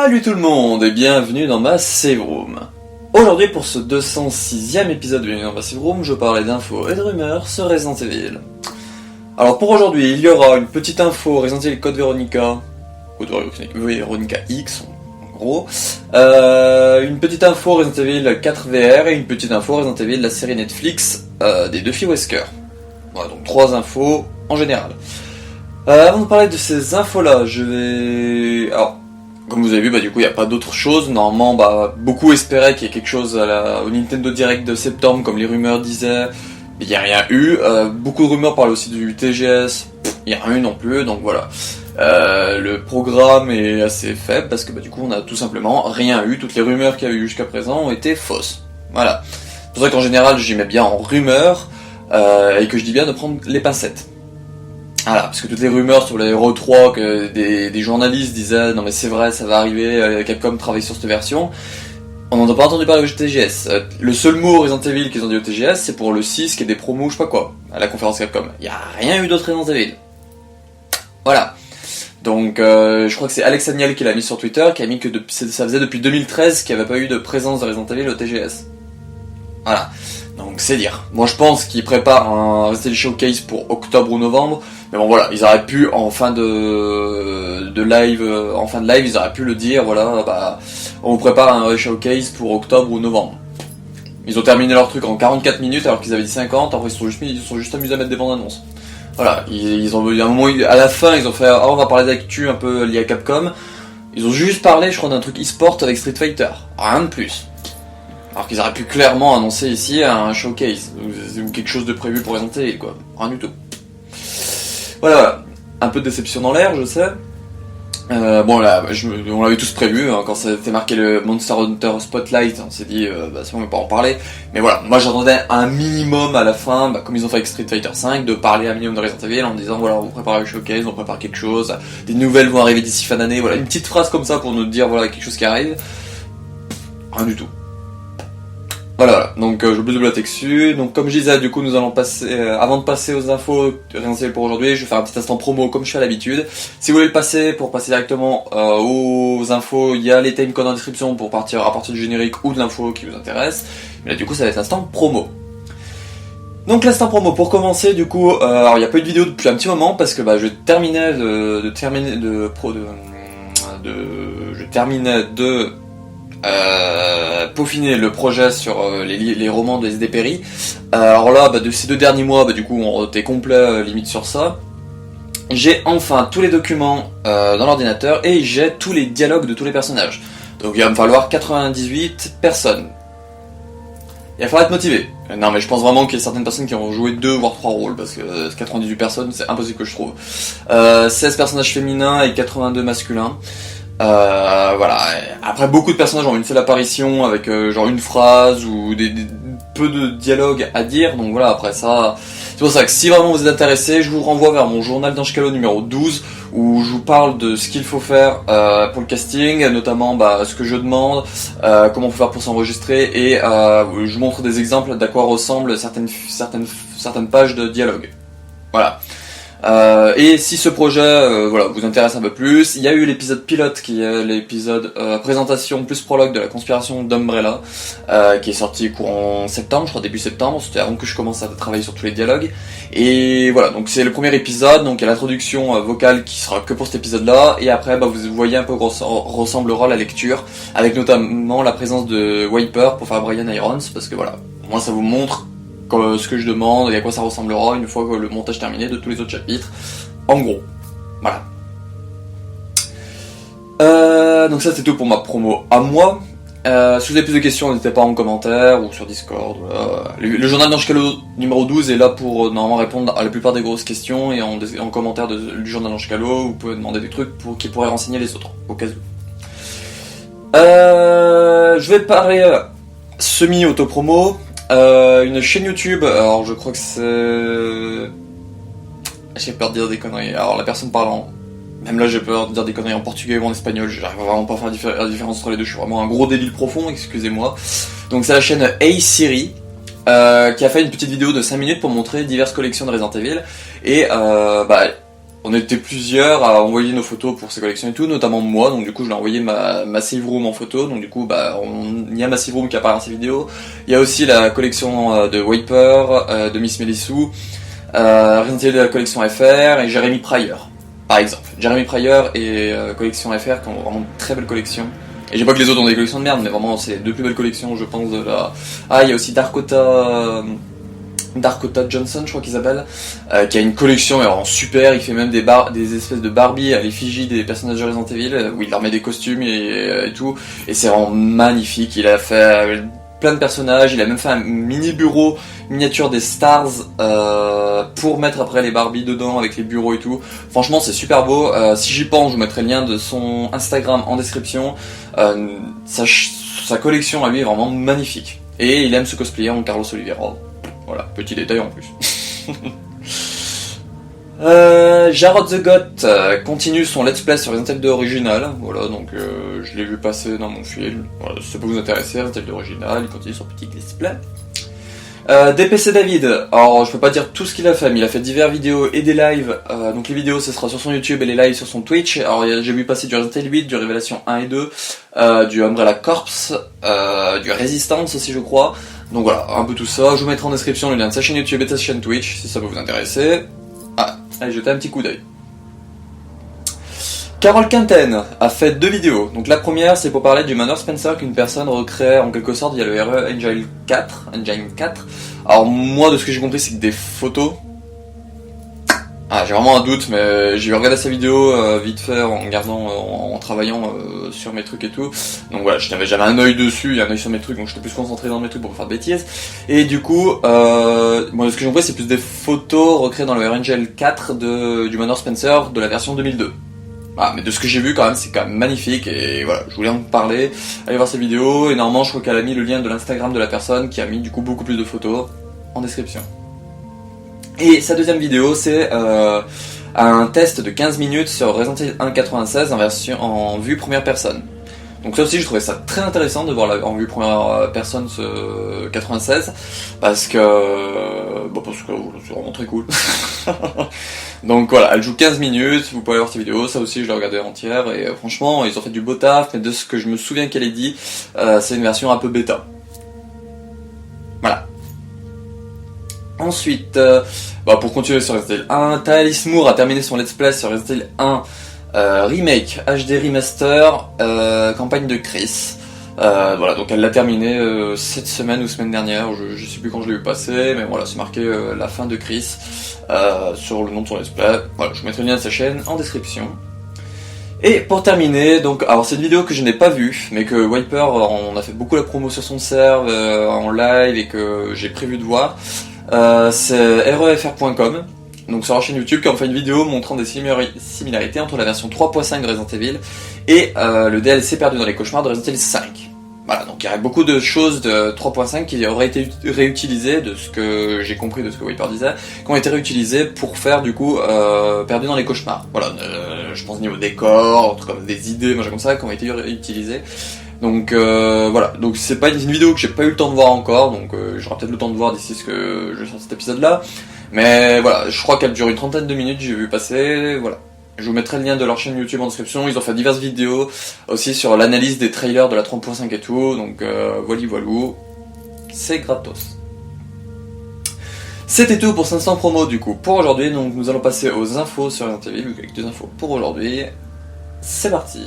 Salut tout le monde et bienvenue dans ma save room. Aujourd'hui pour ce 206e épisode de Bienvenue dans ma save room, je parlais d'infos et de rumeurs sur Resident Evil. Alors pour aujourd'hui, il y aura une petite info Resident Evil Code Veronica X en gros, une petite info Resident Evil 4 VR et une petite info Resident Evil la série Netflix des deux filles Wesker. Voilà, donc 3 infos en général. Avant de parler de ces infos là, je vais... Alors, comme vous avez vu, du coup, il n'y a pas d'autre chose. Normalement, beaucoup espéraient qu'il y ait quelque chose au Nintendo Direct de septembre, comme les rumeurs disaient. Il n'y a rien eu. Beaucoup de rumeurs parlent aussi du TGS. Il n'y a rien eu non plus, donc voilà. Le programme est assez faible, parce que du coup, on a tout simplement rien eu. Toutes les rumeurs qu'il y a eu jusqu'à présent ont été fausses. Voilà. C'est pour ça qu'en général, j'y mets bien en rumeurs, et que je dis bien de prendre les pincettes. Voilà, parce que toutes les rumeurs sur les Hero 3 que des journalistes disaient non mais c'est vrai, ça va arriver, Capcom travaille sur cette version, on n'en a pas entendu parler au TGS. Le seul mot Resident Evil qu'ils ont dit au TGS, c'est pour le 6 qui est des promos, je sais pas quoi, à la conférence Capcom. Il n'y a rien eu d'autre Resident Evil. Voilà. Donc je crois que c'est Alex Aniel qui l'a mis sur Twitter, qui a mis que ça faisait depuis 2013 qu'il n'y avait pas eu de présence de Resident Evil au TGS. Voilà. Donc c'est dire. Moi je pense qu'ils préparent un Resident Evil Showcase pour octobre ou novembre. Mais bon voilà, ils auraient pu en fin de live, ils auraient pu le dire, voilà, on vous prépare un showcase pour octobre ou novembre. Ils ont terminé leur truc en 44 minutes alors qu'ils avaient dit 50, après ils sont juste amusés à mettre des bandes annonces. Voilà, ils ont eu un moment, à la fin ils ont fait, on va parler d'actu un peu lié à Capcom. Ils ont juste parlé, je crois, d'un truc e-sport avec Street Fighter, rien de plus. Alors qu'ils auraient pu clairement annoncer ici un showcase, ou quelque chose de prévu pour Resident Evil, quoi, rien du tout. Voilà, un peu de déception dans l'air, je sais. Bon là, on l'avait tous prévu, hein, quand ça a été marqué le Monster Hunter Spotlight, on s'est dit, c'est bon, on va pas en parler. Mais voilà, moi j'attendais un minimum à la fin, comme ils ont fait avec Street Fighter V, de parler un minimum de Resident Evil en disant, voilà, on prépare le showcase, on prépare quelque chose, des nouvelles vont arriver d'ici fin d'année, voilà, une petite phrase comme ça pour nous dire, voilà, quelque chose qui arrive. Rien du tout. Voilà, donc je bleu de la textu. Donc comme je disais, du coup nous allons passer, avant de passer aux infos Resident Evil pour aujourd'hui, je vais faire un petit instant promo comme je fais à l'habitude. Si vous voulez le passer, pour passer directement aux infos, il y a les timecodes en description pour partir à partir du générique ou de l'info qui vous intéresse. Mais là du coup ça va être l'instant promo. Donc l'instant promo, pour commencer du coup, alors il n'y a pas eu de vidéo depuis un petit moment parce que je terminais de peaufiner le projet sur les romans de SD Perry. Alors là, de ces 2 derniers mois, du coup, on était complet limite sur ça. J'ai enfin tous les documents dans l'ordinateur et j'ai tous les dialogues de tous les personnages. Donc il va me falloir 98 personnes. Il va falloir être motivé. Non mais je pense vraiment qu'il y a certaines personnes qui ont joué 2 voire 3 rôles, parce que 98 personnes, c'est impossible que je trouve. 16 personnages féminins et 82 masculins. Voilà. Après, beaucoup de personnages ont une seule apparition avec genre une phrase ou peu de dialogue à dire. Donc voilà, après ça, c'est pour ça que si vraiment vous êtes intéressé, je vous renvoie vers mon journal d'Ange Calo numéro 12 où je vous parle de ce qu'il faut faire pour le casting, notamment ce que je demande, comment faut faire pour s'enregistrer et je vous montre des exemples d'à quoi ressemblent certaines pages de dialogue. Voilà. Et si ce projet vous intéresse un peu plus, il y a eu l'épisode pilote qui est l'épisode présentation plus prologue de la conspiration d'Umbrella qui est sorti courant septembre, je crois début septembre, c'était avant que je commence à travailler sur tous les dialogues. Et voilà, donc c'est le premier épisode, donc il y a l'introduction vocale qui sera que pour cet épisode là, et après vous voyez un peu ressemblera la lecture, avec notamment la présence de Wiper pour faire Brian Irons, parce que voilà, moi ça vous montre ce que je demande et à quoi ça ressemblera une fois que le montage terminé de tous les autres chapitres, en gros. Voilà. Donc ça c'est tout pour ma promo à moi. Si vous avez plus de questions, n'hésitez pas en commentaire ou sur Discord. Le journal d'Ange Calo numéro 12 est là pour normalement répondre à la plupart des grosses questions, et en commentaire du journal d'Ange Calo, vous pouvez demander des trucs qui pourraient renseigner les autres, au cas où. Je vais parler semi-auto-promo. Une chaîne YouTube, alors je crois que c'est... J'ai peur de dire des conneries, alors la personne parlant... Même là j'ai peur de dire des conneries en portugais ou en espagnol, j'arrive vraiment pas à faire la différence entre les deux, je suis vraiment un gros débile profond, excusez-moi. Donc c'est la chaîne Hey Siri, qui a fait une petite vidéo de 5 minutes pour montrer diverses collections de Resident Evil, et on était plusieurs à envoyer nos photos pour ces collections et tout, notamment moi, donc du coup je l'ai envoyé ma save room en photo, donc du coup il y a ma save room qui apparaît dans ces vidéos, il y a aussi la collection de Wiper, de Miss Melissou, Resident Evil de la collection FR et Jeremy Pryor, par exemple. Jeremy Pryor et collection FR qui ont vraiment de très belles collections. Et j'ai pas que les autres ont des collections de merde, mais vraiment c'est les deux plus belles collections je pense de la... Ah, il y a aussi Darkota Johnson, je crois qu'il s'appelle, qui a une collection vraiment super. Il fait même des espèces de Barbie à l'effigie des personnages de Resident Evil, où il leur met des costumes et tout, et c'est vraiment magnifique. Il a fait plein de personnages, il a même fait un mini bureau miniature des Stars pour mettre après les Barbie dedans avec les bureaux et tout. Franchement c'est super beau. Si j'y pense, je vous mettrai le lien de son Instagram en description. Sa collection à lui est vraiment magnifique, et il aime se cosplayer en Carlos Oliveira. Voilà, petit détail en plus. Jarod the Goth continue son let's play sur Resident Evil 2 original. Voilà, donc je l'ai vu passer dans mon film. Voilà, si ça peut vous intéresser, Resident Evil 2 original, il continue son petit let's play. DPC David, alors je peux pas dire tout ce qu'il a fait, mais il a fait divers vidéos et des lives. Donc les vidéos ce sera sur son YouTube et les lives sur son Twitch. Alors j'ai vu passer du Resident Evil 8, du Révélation 1 et 2, du Umbrella Corps, du Resistance aussi je crois. Donc voilà, un peu tout ça. Je vous mettrai en description le lien de sa chaîne YouTube et de sa chaîne Twitch si ça peut vous intéresser. Ah, allez jetez un petit coup d'œil. Carole Quinten a fait 2 vidéos. Donc la première c'est pour parler du Manor Spencer qu'une personne recrée en quelque sorte via le RE Engine 4. Alors moi de ce que j'ai compris c'est que des photos. Ah, j'ai vraiment un doute, mais j'ai regardé sa vidéo vite fait en travaillant sur mes trucs et tout. Donc voilà, je n'avais jamais un œil dessus et un œil sur mes trucs, donc j'étais plus concentré dans mes trucs pour pas faire de bêtises. Et du coup, moi ce que j'ai compris c'est plus des photos recréées dans le RNGL 4 du Manor Spencer de la version 2002. Ah, mais de ce que j'ai vu quand même, c'est quand même magnifique et voilà, je voulais en parler. Allez voir cette vidéo, et normalement je crois qu'elle a mis le lien de l'Instagram de la personne qui a mis du coup beaucoup plus de photos en description. Et sa deuxième vidéo, c'est un test de 15 minutes sur Resident Evil 1.96 en vue première personne. Donc ça aussi, je trouvais ça très intéressant de voir en vue première personne ce 96, parce que c'est vraiment très cool. Donc voilà, elle joue 15 minutes, vous pouvez aller voir cette vidéo, ça aussi je l'ai regardé entière, et franchement, ils ont fait du beau taf, mais de ce que je me souviens qu'elle ait dit, c'est une version un peu bêta. Voilà. Ensuite, pour continuer sur Resident Evil 1, Thalis Moore a terminé son let's play sur Resident Evil 1 Remake HD Remaster campagne de Chris. Voilà, donc elle l'a terminé cette semaine ou semaine dernière, je sais plus quand je l'ai vu passer, mais voilà, c'est marqué la fin de Chris sur le nom de son let's play. Voilà, je vous mettrai le lien de sa chaîne en description. Et pour terminer, donc, alors c'est une vidéo que je n'ai pas vue, mais que Wiper on a fait beaucoup la promo sur son serve en live et que j'ai prévu de voir. C'est refr.com, donc sur leur chaîne YouTube, qui ont fait une vidéo montrant des similarités entre la version 3.5 de Resident Evil et le DLC Perdu dans les cauchemars de Resident Evil 5. Voilà, donc il y aurait beaucoup de choses de 3.5 qui auraient été réutilisées, de ce que j'ai compris de ce que Wiper disait, qui ont été réutilisées pour faire du coup Perdu dans les cauchemars. Voilà, je pense niveau décor, comme des idées, machin comme ça, qui ont été réutilisées. Donc voilà, donc c'est pas une vidéo que j'ai pas eu le temps de voir encore, donc j'aurai peut-être le temps de voir d'ici ce que je sors cet épisode là. Mais voilà, je crois qu'elle dure une trentaine de minutes, j'ai vu passer, voilà. Je vous mettrai le lien de leur chaîne YouTube en description, ils ont fait diverses vidéos aussi sur l'analyse des trailers de la 3.5 et tout, donc voilou, c'est gratos. C'était tout pour 500 promos du coup pour aujourd'hui, donc nous allons passer aux infos sur Resident Evil, avec 2 infos pour aujourd'hui. C'est parti.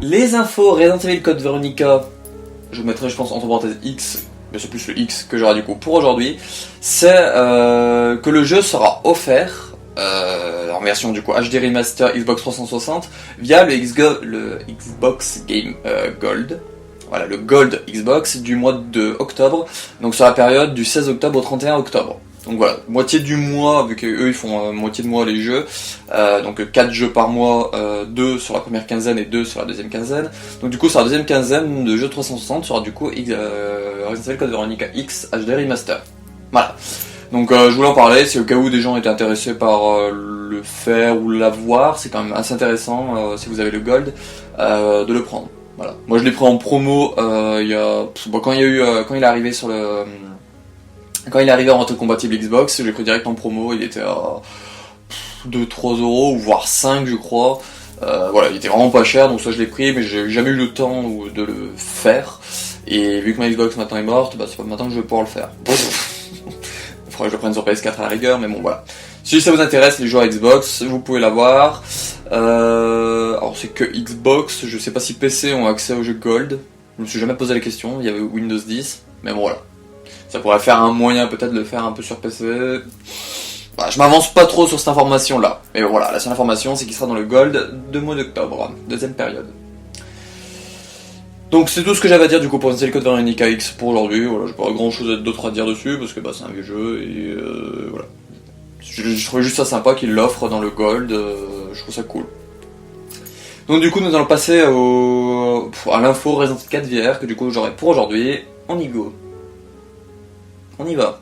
Les infos Resident Evil Code Veronica, je vous mettrai je pense entre parenthèses X, mais c'est plus le X que j'aurai du coup pour aujourd'hui, c'est que le jeu sera offert en version du coup HD Remaster Xbox 360 via le Xbox Game Gold. Voilà, le Gold Xbox du mois de octobre, donc sur la période du 16 octobre au 31 octobre. Donc voilà, moitié du mois, vu qu'eux ils font moitié de mois les jeux, donc 4 jeux par mois, 2 sur la première quinzaine et 2 sur la deuxième quinzaine. Donc du coup sur la deuxième quinzaine de jeux 360 sera du coup Resident Evil Code Veronica X HD Remaster. Voilà. Donc je voulais en parler, c'est au cas où des gens étaient intéressés par le faire ou l'avoir, c'est quand même assez intéressant si vous avez le Gold de le prendre. Voilà. Moi je l'ai pris en promo quand il est arrivé sur le quand il est arrivé en rétrocompatible Xbox, je l'ai pris direct en promo, il était à 2-3 euros ou voire 5 je crois. Voilà, il était vraiment pas cher, donc ça je l'ai pris, mais j'ai jamais eu le temps de le faire. Et vu que ma Xbox maintenant est morte, bah c'est pas maintenant que je vais pouvoir le faire. Il faudrait que je le prenne sur PS4 à la rigueur, mais bon voilà. Si ça vous intéresse les joueurs Xbox, vous pouvez l'avoir. Alors c'est que Xbox, je sais pas si PC ont accès au jeu Gold. Je me suis jamais posé la question, il y avait Windows 10, mais bon voilà. Ça pourrait faire un moyen peut-être de le faire un peu sur PC. Voilà, je m'avance pas trop sur cette information là. Mais voilà, la seule information c'est qu'il sera dans le Gold de mois d'octobre, deuxième période. Donc c'est tout ce que j'avais à dire du coup pour Resident Evil Code Veronica X pour aujourd'hui. Voilà, j'ai pas grand chose d'autre à dire dessus parce que bah, c'est un vieux jeu et voilà. Je trouvais juste ça sympa qu'il l'offre dans le Gold, je trouve ça cool. Donc du coup nous allons passer à l'info Resident Evil 4 VR que du coup j'aurai pour aujourd'hui. On y go. On y va.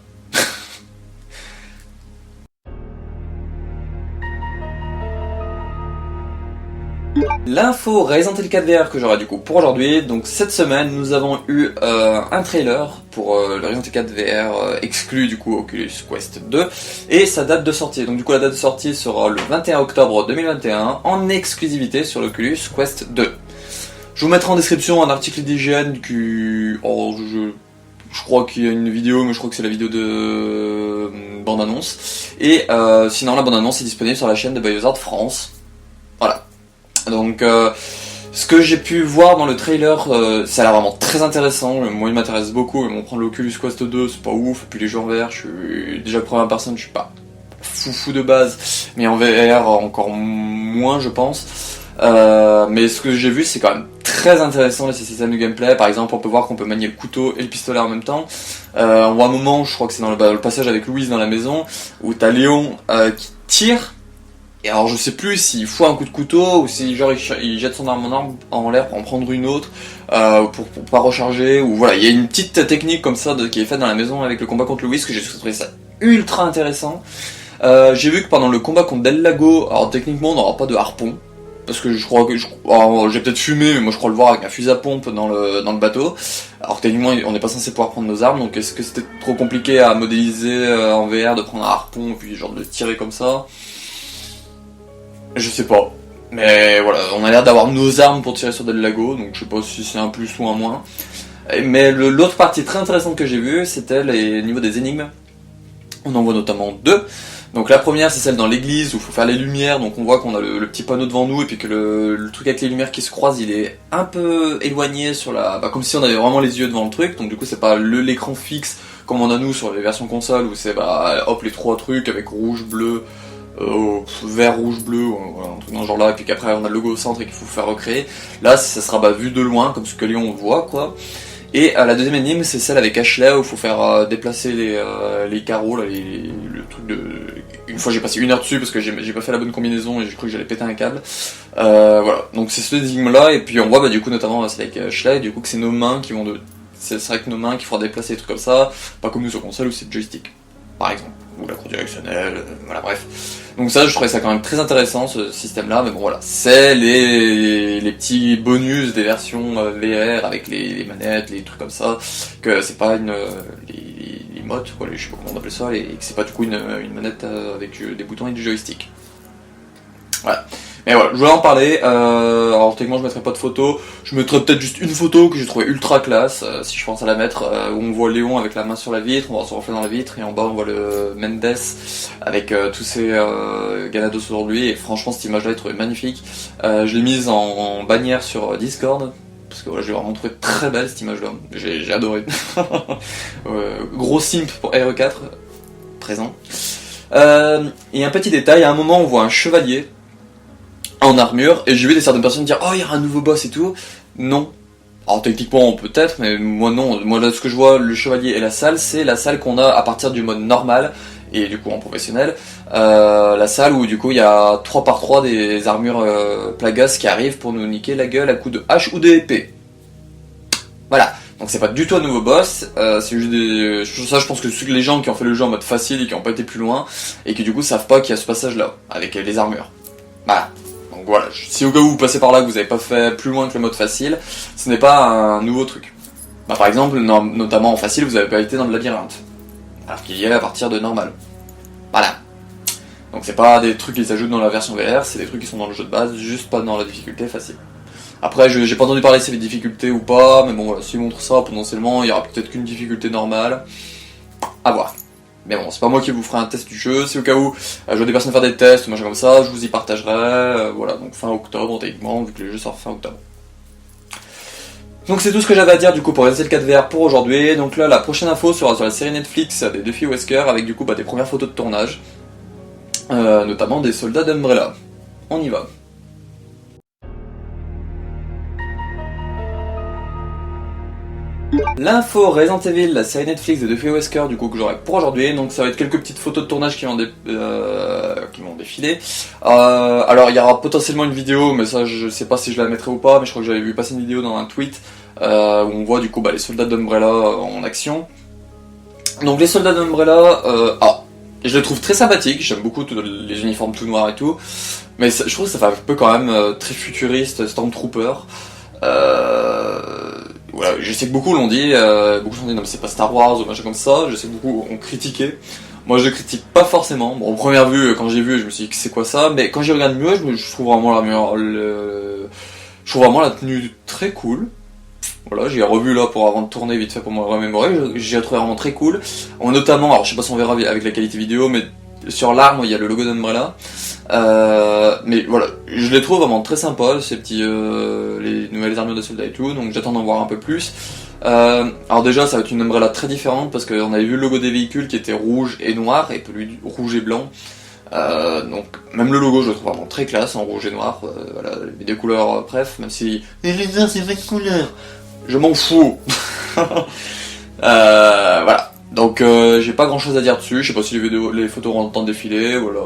L'info Resident Evil 4 VR que j'aurai du coup pour aujourd'hui. Donc cette semaine nous avons eu un trailer pour le Resident Evil 4 VR exclu du coup Oculus Quest 2 et sa date de sortie. Donc du coup la date de sortie sera le 21 octobre 2021 en exclusivité sur l'Oculus Quest 2. Je vous mettrai en description un article d'IGN qui... je crois qu'il y a une vidéo, mais je crois que c'est la vidéo de bande-annonce. Et sinon la bande-annonce est disponible sur la chaîne de Biohazard France. Voilà. Donc ce que j'ai pu voir dans le trailer, ça a l'air vraiment très intéressant. Moi il m'intéresse beaucoup, mais bon, prendre l'Oculus Quest 2 c'est pas ouf. Et puis les jeux en VR, je suis déjà première personne, je suis pas fou de base. Mais en VR encore moins je pense. Mais ce que j'ai vu c'est quand même très intéressant les systèmes de gameplay. Par exemple on peut voir qu'on peut manier le couteau et le pistolet en même temps. On voit un moment, je crois que c'est dans le passage avec Louise dans la maison, où t'as Léon qui tire. Et alors je sais plus s'il fout un coup de couteau ou si genre il jette son arme en l'air pour en prendre une autre pour pas recharger, ou voilà, il y a une petite technique comme ça qui est faite dans la maison avec le combat contre Louise que j'ai trouvé ça ultra intéressant. J'ai vu que pendant le combat contre Del Lago, alors techniquement on n'aura pas de harpon, parce que je crois que j'ai peut-être fumé, mais moi je crois le voir avec un fusil à pompe dans le bateau. Alors techniquement on n'est pas censé pouvoir prendre nos armes, donc est-ce que c'était trop compliqué à modéliser en VR de prendre un harpon et puis genre de tirer comme ça? Je sais pas. Mais voilà, on a l'air d'avoir nos armes pour tirer sur Del Lago, donc je sais pas si c'est un plus ou un moins. Mais l'autre partie très intéressante que j'ai vue, c'était les niveaux des énigmes. On en voit notamment deux. Donc la première c'est celle dans l'église où il faut faire les lumières, donc on voit qu'on a le petit panneau devant nous et puis que le truc avec les lumières qui se croisent il est un peu éloigné sur comme si on avait vraiment les yeux devant le truc, donc du coup c'est pas l'écran fixe comme on a nous sur les versions console où c'est hop les trois trucs avec rouge, bleu, vert, rouge, bleu, voilà, un truc dans ce genre là, et puis qu'après on a le logo au centre et qu'il faut faire recréer. Là ça sera vu de loin comme ce que Léon voit quoi. Et la deuxième énigme c'est celle avec Ashley où il faut faire déplacer les carreaux là, le truc de... Une fois j'ai passé 1 heure dessus parce que j'ai pas fait la bonne combinaison et j'ai cru que j'allais péter un câble. Voilà, donc c'est cette énigme là, et puis on voit du coup notamment c'est avec Ashley, du coup que c'est nos mains qui vont c'est avec nos mains qu'il faudra déplacer des trucs comme ça, pas comme nous sur console où c'est le joystick par exemple, ou la croix directionnelle, voilà bref. Donc ça je trouvais ça quand même très intéressant ce système là, mais bon voilà, c'est les petits bonus des versions VR avec les manettes, les trucs comme ça, que c'est pas les modes, quoi, je sais pas comment on appelle ça, et que c'est pas du coup une manette avec des boutons et du joystick. Voilà. Mais voilà, je voulais en parler, alors techniquement je mettrai pas de photo, je mettrai peut-être juste une photo que j'ai trouvé ultra classe, si je pense à la mettre, où on voit Léon avec la main sur la vitre, on voit son reflet dans la vitre, et en bas on voit le Mendes avec tous ses ganados sur lui, et franchement cette image là est trouvée magnifique. Je l'ai mise en bannière sur Discord, parce que voilà, j'ai vraiment trouvé très belle cette image là, j'ai adoré. Gros simp pour RE4, présent. Et un petit détail, à un moment on voit un chevalier en armure, et j'ai vu certaines personnes dire « Oh, il y aura un nouveau boss et tout ». Non. Alors techniquement peut-être, mais moi non. Moi là ce que je vois, le chevalier et la salle, c'est la salle qu'on a à partir du mode normal, et du coup en professionnel. La salle où du coup il y a 3 par 3 des armures Plagas qui arrivent pour nous niquer la gueule à coups de hache ou de épée. Voilà. Donc c'est pas du tout un nouveau boss, c'est juste des... Ça je pense que les gens qui ont fait le jeu en mode facile et qui ont pas été plus loin, et qui du coup savent pas qu'il y a ce passage là, avec les armures. Voilà. Donc voilà, si au cas où vous passez par là que vous avez pas fait plus loin que le mode facile, ce n'est pas un nouveau truc. Bah, par exemple, notamment en facile, vous avez pas été dans le labyrinthe, alors qu'il y est à partir de normal. Voilà. Donc c'est pas des trucs qui s'ajoutent dans la version VR, c'est des trucs qui sont dans le jeu de base, juste pas dans la difficulté facile. Après, j'ai pas entendu parler si c'est des difficultés ou pas, mais bon voilà, s'ils montrent ça, potentiellement, il y aura peut-être qu'une difficulté normale. À voir. Mais bon, c'est pas moi qui vous ferai un test du jeu, c'est au cas où je vois des personnes faire des tests ou machin comme ça, je vous y partagerai, voilà, donc fin octobre techniquement, vu que le jeu sort fin octobre. Donc c'est tout ce que j'avais à dire du coup pour Resident Evil 4 VR pour aujourd'hui. Donc là, la prochaine info sera sur la série Netflix des 2 filles Wesker, avec du coup des premières photos de tournage, notamment des soldats d'Umbrella. On y va. L'info Resident Evil, la série Netflix de 2 filles Wesker, du coup que j'aurai pour aujourd'hui. Donc ça va être quelques petites photos de tournage qui vont défiler. Alors il y aura potentiellement une vidéo, mais ça je sais pas si je la mettrai ou pas, mais je crois que j'avais vu passer une vidéo dans un tweet où on voit du coup les soldats d'Umbrella en action. Donc les soldats d'Umbrella, je les trouve très sympathiques, j'aime beaucoup les uniformes tout noirs et tout, mais je trouve que ça fait un peu quand même très futuriste, Stormtrooper. Voilà, je sais que beaucoup l'ont dit, beaucoup ont dit non mais c'est pas Star Wars ou machin comme ça, je sais que beaucoup ont critiqué. Moi je critique pas forcément, bon en première vue, quand j'ai vu, je me suis dit que c'est quoi ça, mais quand j'y regarde mieux, je trouve vraiment je trouve vraiment la tenue très cool. Voilà, j'ai revu là avant de tourner vite fait pour me remémorer, j'ai trouvé vraiment très cool. Notamment, alors je sais pas si on verra avec la qualité vidéo, mais sur l'arme il y a le logo d'Umbrella. Mais voilà, je les trouve vraiment très sympas, ces petits, les nouvelles armures de soldats et tout, donc j'attends d'en voir un peu plus. Alors déjà, ça va être une Umbrella très différente, parce qu'on avait vu le logo des véhicules qui était rouge et noir, et celui rouge et blanc. Donc même le logo je le trouve vraiment très classe en rouge et noir, voilà, les deux couleurs, bref, même si... Les lézards c'est pas de couleur, je m'en fous. Voilà. Donc j'ai pas grand chose à dire dessus, je sais pas si les photos auront le temps de défiler, voilà.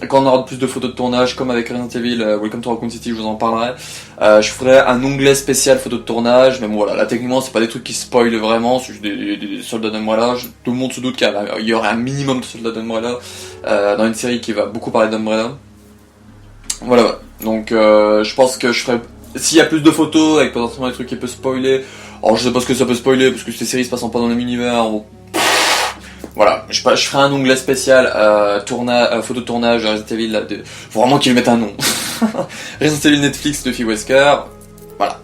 Quand on aura plus de photos de tournage, comme avec Resident Evil, Welcome to Raccoon City, je vous en parlerai. Je ferai un onglet spécial photos de tournage, mais bon voilà, là techniquement c'est pas des trucs qui spoilent vraiment, c'est juste des soldats d'Umbrella. Tout le monde se doute qu'il y aurait un minimum de soldats d'Umbrella dans une série qui va beaucoup parler d'Umbrella. Voilà, donc je pense que je ferai... S'il y a plus de photos, avec potentiellement des trucs qui peuvent spoiler, alors je sais pas ce que ça peut spoiler, parce que ces séries se passent pas dans le même univers, voilà, je ferai un onglet spécial photo de tournage de Resident Evil, faut vraiment qu'ils mettent un nom. Resident Evil Netflix de Phil Wesker, voilà.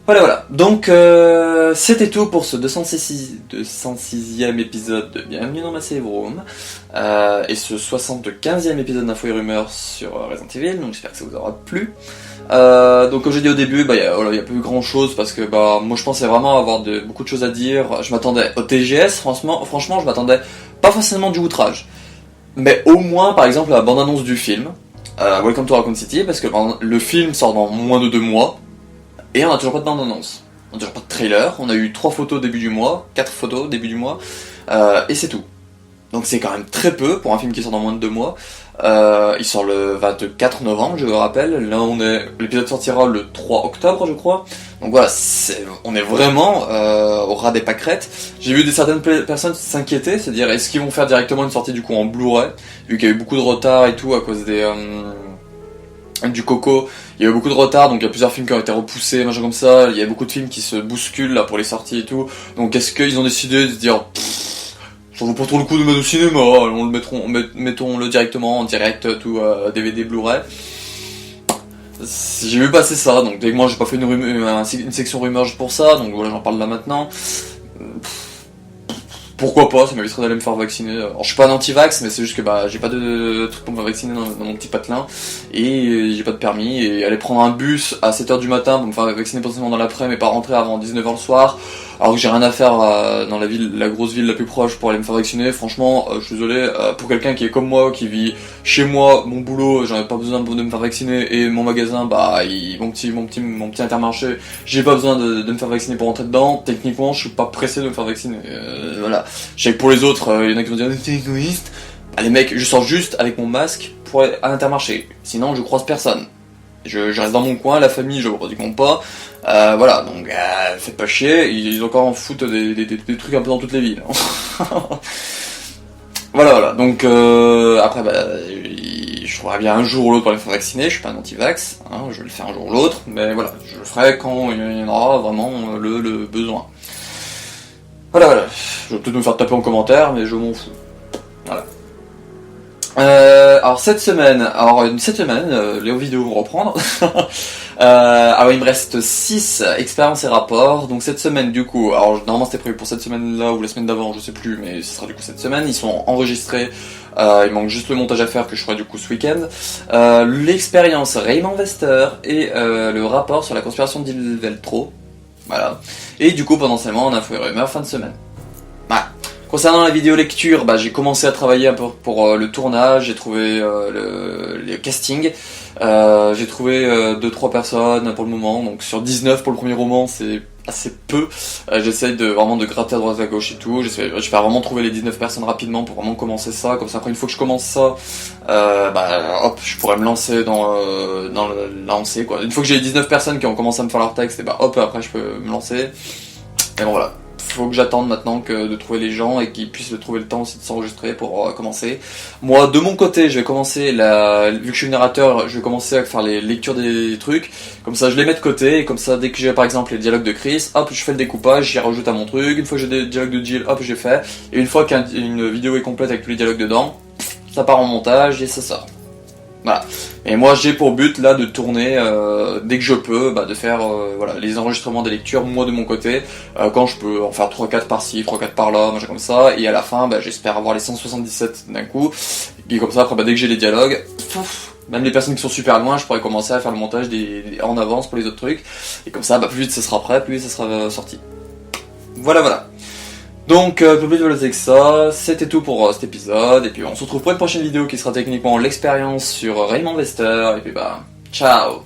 Voilà. Donc c'était tout pour ce 206e épisode de Bienvenue dans ma save room, et ce 75e épisode d'Info et Rumeurs sur Resident Evil, donc j'espère que ça vous aura plu. Donc comme j'ai dit au début, y a pas eu grand chose parce que moi je pensais vraiment avoir beaucoup de choses à dire. Je m'attendais au TGS, franchement je m'attendais pas forcément du outrage, mais au moins par exemple la bande-annonce du film Welcome to Raccoon City, parce que le film sort dans moins de 2 mois et on a toujours pas de bande-annonce, on a toujours pas de trailer, on a eu 3 photos début du mois, 4 photos début du mois, et c'est tout. Donc c'est quand même très peu pour un film qui sort dans moins de 2 mois. Il sort le 24 novembre, je vous rappelle. Là, l'épisode sortira le 3 octobre, je crois. Donc voilà, on est vraiment au ras des pâquerettes. J'ai vu certaines personnes s'inquiéter, c'est-à-dire est-ce qu'ils vont faire directement une sortie du coup en Blu-ray, vu qu'il y a eu beaucoup de retard et tout à cause du Coco. Il y a eu beaucoup de retard, donc il y a plusieurs films qui ont été repoussés, machin comme ça. Il y a beaucoup de films qui se bousculent là pour les sorties et tout. Donc est-ce qu'ils ont décidé de se dire... Ça vaut pas trop le coup de mettre au cinéma, mettons-le directement en direct, tout DVD, Blu-ray. J'ai vu passer ça, donc dès que moi j'ai pas fait une section rumeurs pour ça, donc voilà, j'en parle là maintenant. Pourquoi pas, ça m'éviterait d'aller me faire vacciner. Alors je suis pas un anti-vax, mais c'est juste que j'ai pas de truc pour me vacciner dans mon petit patelin, et j'ai pas de permis, et aller prendre un bus à 7h du matin pour me faire vacciner potentiellement dans l'après, mais pas rentrer avant 19h le soir, alors que j'ai rien à faire dans la grosse ville la plus proche pour aller me faire vacciner. Franchement, je suis désolé, pour quelqu'un qui est comme moi, qui vit chez moi, mon boulot, j'en ai pas besoin de me faire vacciner, et mon magasin, bah, mon petit Intermarché, j'ai pas besoin de me faire vacciner pour rentrer dedans. Techniquement, je suis pas pressé de me faire vacciner. Voilà. Je sais que pour les autres, il y en a qui vont dire t'es égoïste. Bah, les mecs, je sors juste avec mon masque pour aller à Intermarché. Sinon, je croise personne. Je reste dans mon coin, la famille, je pratiquement pas. Voilà, donc faites pas chier, ils ont encore en foutent des trucs un peu dans toutes les villes. Voilà, donc après, je trouverai bien un jour ou l'autre pour me faire vacciner, je suis pas un anti-vax, hein, je vais le faire un jour ou l'autre, mais voilà, je le ferai quand il y en aura vraiment le besoin. Voilà, je vais peut-être me faire taper en commentaire, mais je m'en fous. Voilà. Alors cette semaine, les vidéos vont reprendre. Alors il me reste 6 expériences et rapports. Donc cette semaine du coup, alors normalement c'était prévu pour cette semaine-là ou la semaine d'avant, je sais plus, mais ce sera du coup cette semaine. Ils sont enregistrés. Il manque juste le montage à faire que je ferai du coup ce week-end. L'expérience Raymond Wester et le rapport sur la conspiration d'Il Veltro. Voilà. Et du coup potentiellement en info et rumeur fin de semaine. Voilà. Concernant la vidéo lecture, j'ai commencé à travailler un peu pour le tournage, j'ai trouvé le casting, j'ai trouvé 2-3 personnes pour le moment, donc sur 19 pour le premier roman c'est assez peu, j'essaye vraiment de gratter à droite à gauche et tout, j'espère vraiment trouver les 19 personnes rapidement pour vraiment commencer ça, comme ça après une fois que je commence ça, hop, je pourrais me lancer dans le lancer quoi. Une fois que j'ai les 19 personnes qui ont commencé à me faire leur texte, et hop, après je peux me lancer, et bon voilà. Faut que j'attende maintenant de trouver les gens et qu'ils puissent trouver le temps aussi de s'enregistrer pour commencer. Moi, de mon côté, je vais commencer, vu que je suis narrateur, je vais commencer à faire les lectures des trucs. Comme ça, je les mets de côté et comme ça, dès que j'ai par exemple les dialogues de Chris, hop, je fais le découpage, j'y rajoute à mon truc. Une fois que j'ai des dialogues de Jill, hop, j'ai fait. Et une fois qu'une vidéo est complète avec tous les dialogues dedans, ça part en montage et ça sort. Voilà. Et moi j'ai pour but là de tourner dès que je peux, de faire voilà, les enregistrements des lectures, moi de mon côté, quand je peux en faire 3-4 par-ci, 3-4 par-là, machin comme ça, et à la fin j'espère avoir les 177 d'un coup, et comme ça après dès que j'ai les dialogues, même les personnes qui sont super loin, je pourrais commencer à faire le montage en avance pour les autres trucs, et comme ça plus vite ça sera prêt, plus vite ça sera sorti. Voilà. Donc, plus de volonté que ça, c'était tout pour cet épisode, et puis on se retrouve pour une prochaine vidéo qui sera techniquement l'expérience sur Raymond Wester, et puis ciao.